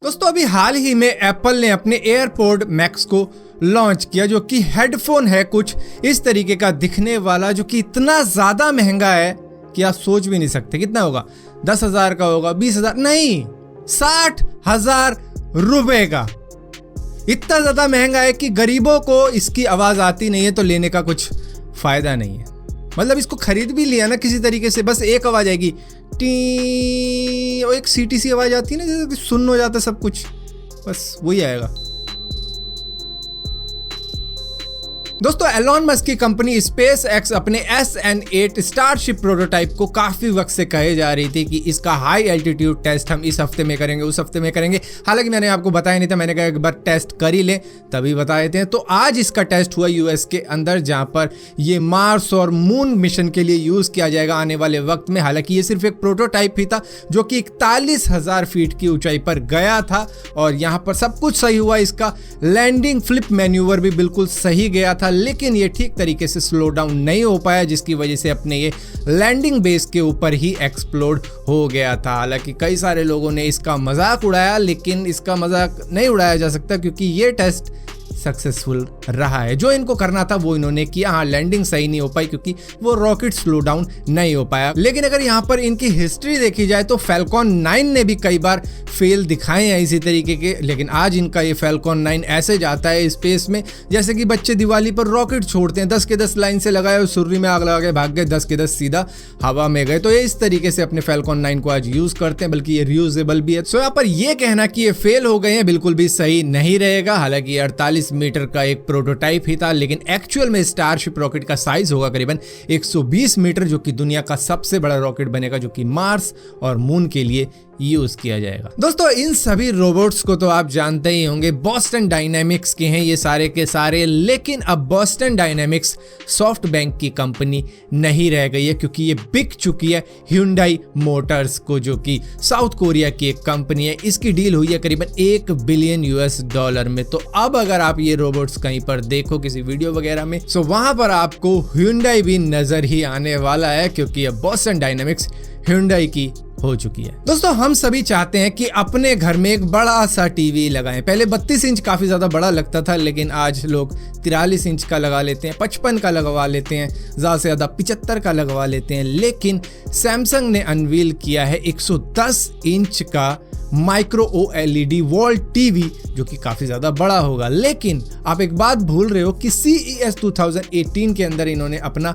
दोस्तों अभी हाल ही में एप्पल ने अपने एयरपॉड मैक्स को लॉन्च किया, जो कि हेडफोन है कुछ इस तरीके का दिखने वाला, जो कि इतना ज्यादा महंगा है कि आप सोच भी नहीं सकते। कितना होगा? 10,000 का होगा, 20,000 नहीं, 60,000 रुपए का। इतना ज्यादा महंगा है कि गरीबों को इसकी आवाज आती नहीं है तो लेने का कुछ फायदा नहीं है। मतलब इसको खरीद भी लिया ना किसी तरीके से, बस एक आवाज आएगी, टी, और एक सीटी सी आवाज आती है ना, जैसे सुन्न हो जाता है सब कुछ, बस वही आएगा। दोस्तों एलोन मस्क की कंपनी स्पेस एक्स अपने SN8 स्टारशिप प्रोटोटाइप को काफी वक्त से कहे जा रही थी कि इसका हाई एल्टीट्यूड टेस्ट हम इस हफ्ते में करेंगे, उस हफ्ते में करेंगे। हालांकि मैंने आपको बताया नहीं था, मैंने कहा एक बार टेस्ट कर ही ले तभी बता देते हैं। तो आज इसका टेस्ट हुआ यूएस के अंदर, जहां पर ये मार्स और मून मिशन के लिए यूज किया जाएगा आने वाले वक्त में। हालांकि ये सिर्फ एक प्रोटोटाइप ही था जो कि 41,000 फीट की ऊंचाई पर गया था और यहाँ पर सब कुछ सही हुआ। इसका लैंडिंग फ्लिप मैन्यूवर भी बिल्कुल सही गया था, लेकिन ये ठीक तरीके से स्लो डाउन नहीं हो पाया, जिसकी वजह से अपने ये लैंडिंग बेस के ऊपर ही एक्सप्लोड हो गया था। हालांकि कई सारे लोगों ने इसका मजाक उड़ाया, लेकिन इसका मजाक नहीं उड़ाया जा सकता क्योंकि ये टेस्ट सक्सेसफुल रहा है। जो इनको करना था वो इन्होंने किया। हाँ, लैंडिंग सही नहीं हो पाई क्योंकि वो रॉकेट स्लो डाउन नहीं हो पाया। लेकिन अगर यहाँ पर इनकी हिस्ट्री देखी जाए तो फैल्कॉन 9 ने भी कई बार फेल दिखाए हैं इसी तरीके के, लेकिन आज इनका ये फैल्कॉन 9 ऐसे जाता है स्पेस में जैसे कि बच्चे दिवाली पर रॉकेट छोड़ते हैं, 10 के 10 लाइन से लगाए और सुर्री में आग लगा के भाग गए, 10 के 10 सीधा हवा में गए। तो ये इस तरीके से अपने फैल्कॉन 9 को आज यूज करते हैं, बल्कि ये रियूजेबल भी है। सो यहाँ पर ये कहना कि ये फेल हो गए हैं बिल्कुल भी सही नहीं रहेगा। हालांकि 48 मीटर का एक प्रोटोटाइप ही था, लेकिन एक्चुअल में स्टारशिप रॉकेट का साइज होगा करीबन 120 मीटर, जो कि दुनिया का सबसे बड़ा रॉकेट बनेगा, जो कि मार्स और मून के लिए यूज किया जाएगा। दोस्तों इन सभी रोबोट्स को तो आप जानते ही होंगे, बोस्टन डायनामिक्स के हैं ये सारे के सारे। लेकिन अब बोस्टन डायनामिक्स सॉफ्ट बैंक की कंपनी नहीं रह गई है, क्योंकि ये बिक चुकी है Hyundai मोटर्स को, जो कि साउथ कोरिया की एक कंपनी है। इसकी डील हुई है करीबन $1 बिलियन में। तो अब अगर आप ये रोबोट्स कहीं पर देखो किसी वीडियो वगैरह में, तो वहां पर आपको Hyundai भी नजर ही आने वाला है, क्योंकि अब बोस्टन डायनामिक्स Hyundai की हो चुकी है। दोस्तों हम सभी चाहते हैं कि अपने घर में एक बड़ा सा टीवी लगाएं। पहले 32 इंच काफी ज्यादा बड़ा लगता था, लेकिन आज लोग 43 इंच का लगा लेते हैं, 55 का लगवा लेते हैं, ज्यादा से ज्यादा 75 का लगवा लेते हैं। लेकिन सैमसंग ने अनवील किया है 110 इंच का माइक्रो OLED वॉल टीवी, जो कि काफी ज्यादा बड़ा होगा। लेकिन आप एक बात भूल रहे हो कि CES 2018 के अंदर इन्होंने अपना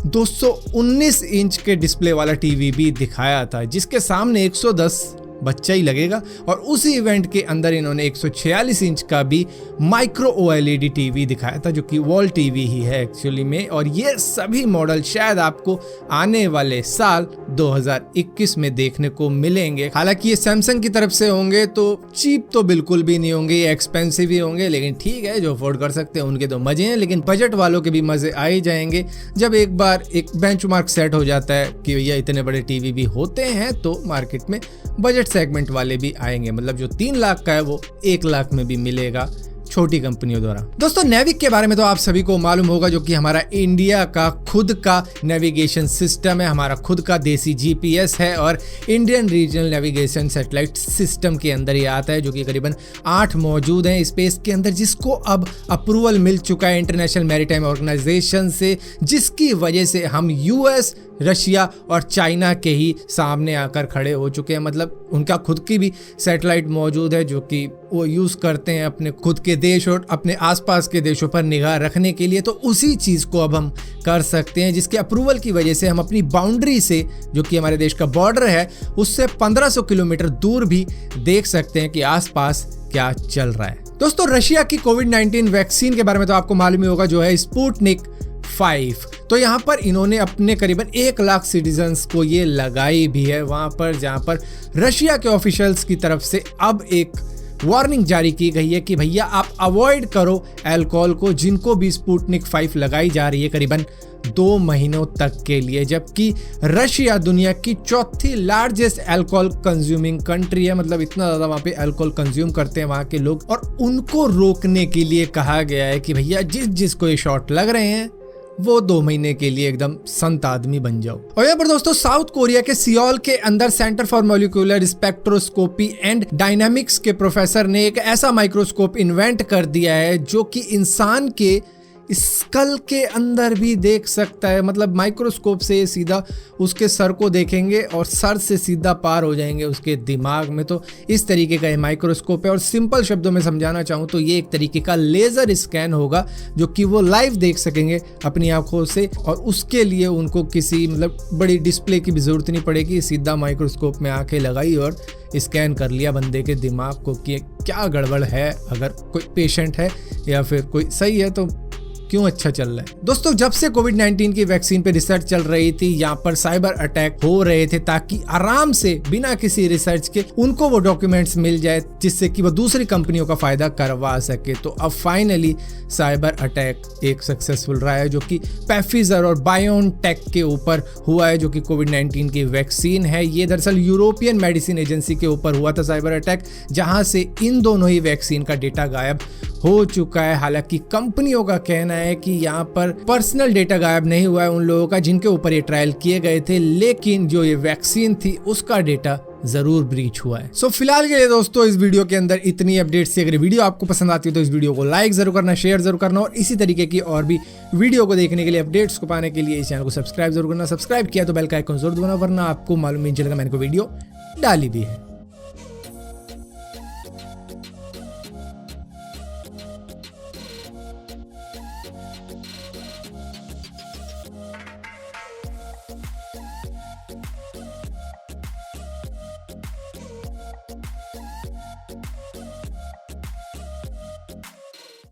219 इंच के डिस्प्ले वाला टीवी भी दिखाया था, जिसके सामने 110 बच्चा ही लगेगा। और उसी इवेंट के अंदर इन्होंने 146 इंच का भी माइक्रो OLED टीवी दिखाया था, जो कि वॉल टीवी ही है एक्चुअली में। और ये सभी मॉडल शायद आपको आने वाले साल 2021 में देखने को मिलेंगे। हालांकि ये सैमसंग की तरफ से होंगे तो चीप तो बिल्कुल भी नहीं होंगे, ये एक्सपेंसिव ही होंगे। लेकिन ठीक है, जो अफोर्ड कर सकते हैं उनके तो मजे हैं, लेकिन बजट वालों के भी मजे आ ही जाएंगे जब एक बार एक बेंचमार्क सेट हो जाता है कि भैया इतने बड़े टीवी भी होते हैं, तो मार्केट में बजट सेगमेंट वाले भी आएंगे। मतलब जो 3 लाख का है वो 1 लाख में भी मिलेगा छोटी कंपनियों द्वारा। दोस्तों नेविक के बारे में तो आप सभी को मालूम होगा, जो कि हमारा इंडिया का खुद का नेविगेशन सिस्टम है, हमारा खुद का देसी GPS है और Indian regional navigation satellite system के अंदर ही आता है, जो कि करीबन 8 मौजूद हैं स्पेस के अंदर, जिसको अब अप्रूवल मिल चुका है इंटरनेशनल मैरीटाइम ऑर्गेनाइजेशन से, जिसकी वजह से हम US, रशिया और चाइना के ही सामने आकर खड़े हो चुके हैं। मतलब उनका खुद की भी सैटेलाइट मौजूद है, जो कि वो यूज करते हैं अपने खुद के देश और अपने आसपास के देशों पर निगाह रखने के लिए। तो उसी चीज को अब हम कर सकते हैं, जिसके अप्रूवल की वजह से हम अपनी बाउंड्री से, जो कि हमारे देश का बॉर्डर है, उससे 1500 किलोमीटर दूर भी देख सकते हैं कि आसपास क्या चल रहा है। दोस्तों रशिया की कोविड-19 वैक्सीन के बारे में तो आपको मालूम ही होगा, जो है स्पुतनिक 5। तो यहाँ पर इन्होंने अपने करीबन 1 लाख सिटीजन्स को ये लगाई भी है वहां पर, जहां पर रशिया के ऑफिशियल्स की तरफ से अब एक वार्निंग जारी की गई है कि भैया आप अवॉइड करो अल्कोहल को, जिनको भी स्पुतनिक 5 लगाई जा रही है करीबन 2 महीनों तक के लिए। जबकि रशिया दुनिया की 4थी लार्जेस्ट अल्कोहल कंज्यूमिंग कंट्री है, मतलब इतना ज्यादा वहां पे अल्कोहल कंज्यूम करते हैं वहां के लोग। और उनको रोकने के लिए कहा गया है कि भैया जिसको ये शॉट लग रहे हैं वो 2 महीने के लिए एकदम संत आदमी बन जाओ। और यहाँ पर दोस्तों साउथ कोरिया के सियोल के अंदर centre for molecular spectroscopy and dynamics के प्रोफेसर ने एक ऐसा माइक्रोस्कोप इन्वेंट कर दिया है जो कि इंसान के स्कल के अंदर भी देख सकता है। मतलब माइक्रोस्कोप से सीधा उसके सर को देखेंगे और सर से सीधा पार हो जाएंगे उसके दिमाग में। तो इस तरीके का ये माइक्रोस्कोप है। और सिंपल शब्दों में समझाना चाहूँ तो ये एक तरीके का लेज़र स्कैन होगा जो कि वो लाइव देख सकेंगे अपनी आंखों से, और उसके लिए उनको किसी मतलब बड़ी डिस्प्ले की भी ज़रूरत नहीं पड़ेगी। सीधा माइक्रोस्कोप में आंखें लगाई और स्कैन कर लिया बंदे के दिमाग को कि क्या गड़बड़ है, अगर कोई पेशेंट है या फिर कोई सही है तो क्यों अच्छा चल रहा है। दोस्तों जब से कोविड-19 की वैक्सीन पे रिसर्च चल रही थी, यहाँ पर साइबर अटैक हो रहे थे ताकि आराम से बिना किसी रिसर्च के उनको वो डॉक्यूमेंट्स मिल जाए जिससे कि वो दूसरी कंपनियों का फायदा करवा सके। तो अब फाइनली साइबर अटैक एक सक्सेसफुल रहा है जो कि पैफिजर और बायोनटेक के ऊपर हुआ है, जो कि कोविड-19 की वैक्सीन है। ये दरअसल यूरोपियन मेडिसिन एजेंसी के ऊपर हुआ था साइबर अटैक, जहां से इन दोनों ही वैक्सीन का डेटा गायब हो चुका है। हालांकि कंपनियों का कहना है कि यहाँ पर पर्सनल डेटा गायब नहीं हुआ है उन लोगों का जिनके ऊपर ये ट्रायल किए गए थे, लेकिन जो ये वैक्सीन थी उसका डेटा जरूर ब्रीच हुआ है। सो फिलहाल के लिए दोस्तों इस वीडियो के अंदर इतनी अपडेट्स थी। अगर वीडियो आपको पसंद आती है तो इस वीडियो को लाइक जरूर करना, शेयर जरूर करना, और इसी तरीके की और भी वीडियो को देखने के लिए, अपडेट्स को पाने के लिए इस चैनल को सब्सक्राइब जरूर करना। सब्सक्राइब किया तो बेल का आइकन जरूर दबाना, वरना आपको मालूम नहीं चलेगा मैंने कोई वीडियो डाली भी है।